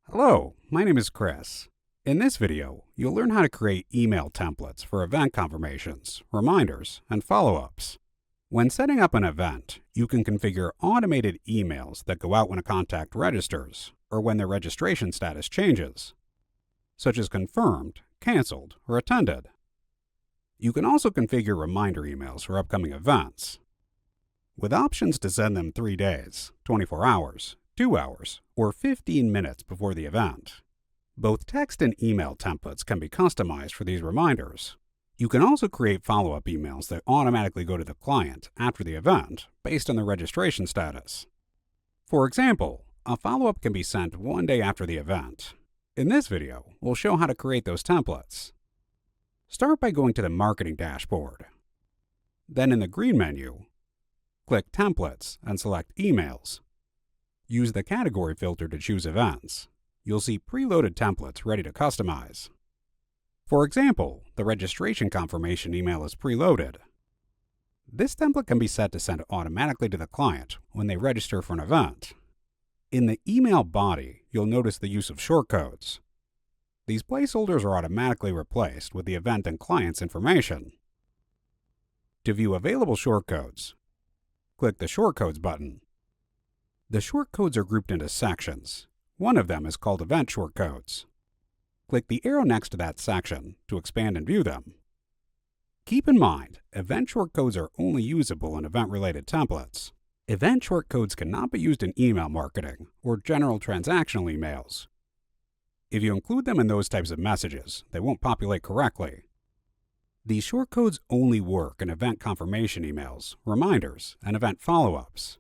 Hello, my name is Chris. In this video, you'll learn how to create email templates for event confirmations, reminders, and follow-ups. When setting up an event, you can configure automated emails that go out when a contact registers or when their registration status changes, such as confirmed, canceled, or attended. You can also configure reminder emails for upcoming events, with options to send them 3 days, 24 hours, 2 hours, or 15 minutes before the event. Both text and email templates can be customized for these reminders. You can also create follow-up emails that automatically go to the client after the event based on their registration status. For example, a follow-up can be sent 1 day after the event. In this video, we'll show how to create those templates. Start by going to the Marketing dashboard. Then in the green menu, click Templates and select Emails. Use the category filter to choose events. You'll see preloaded templates ready to customize. For example, the registration confirmation email is preloaded. This template can be set to send automatically to the client when they register for an event. In the email body, you'll notice the use of shortcodes. These placeholders are automatically replaced with the event and client's information. To view available shortcodes, click the Shortcodes button. The shortcodes are grouped into sections. One of them is called Event Shortcodes. Click the arrow next to that section to expand and view them. Keep in mind, event shortcodes are only usable in event-related templates. Event shortcodes cannot be used in email marketing or general transactional emails. If you include them in those types of messages, they won't populate correctly. These shortcodes only work in event confirmation emails, reminders, and event follow-ups.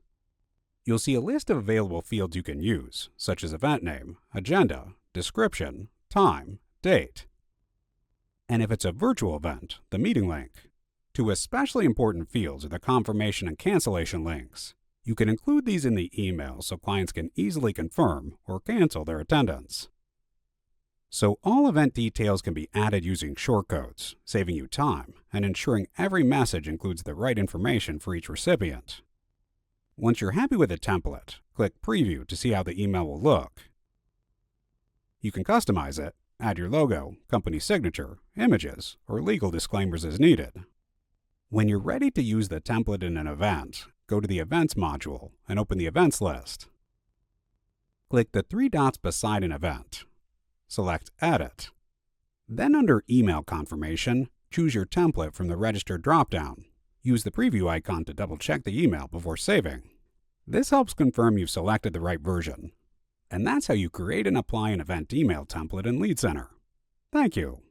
You'll see a list of available fields you can use, such as event name, agenda, description, time, date. And if it's a virtual event, the meeting link. Two especially important fields are the confirmation and cancellation links. You can include these in the email so clients can easily confirm or cancel their attendance. So all event details can be added using shortcodes, saving you time and ensuring every message includes the right information for each recipient. Once you're happy with the template, click Preview to see how the email will look. You can customize it, add your logo, company signature, images, or legal disclaimers as needed. When you're ready to use the template in an event, go to the Events module and open the Events list. Click the 3 dots beside an event. Select Edit. Then under Email Confirmation, choose your template from the Register dropdown. Use the preview icon to double-check the email before saving. This helps confirm you've selected the right version. And that's how you create and apply an event email template in LeadCenter. Thank you.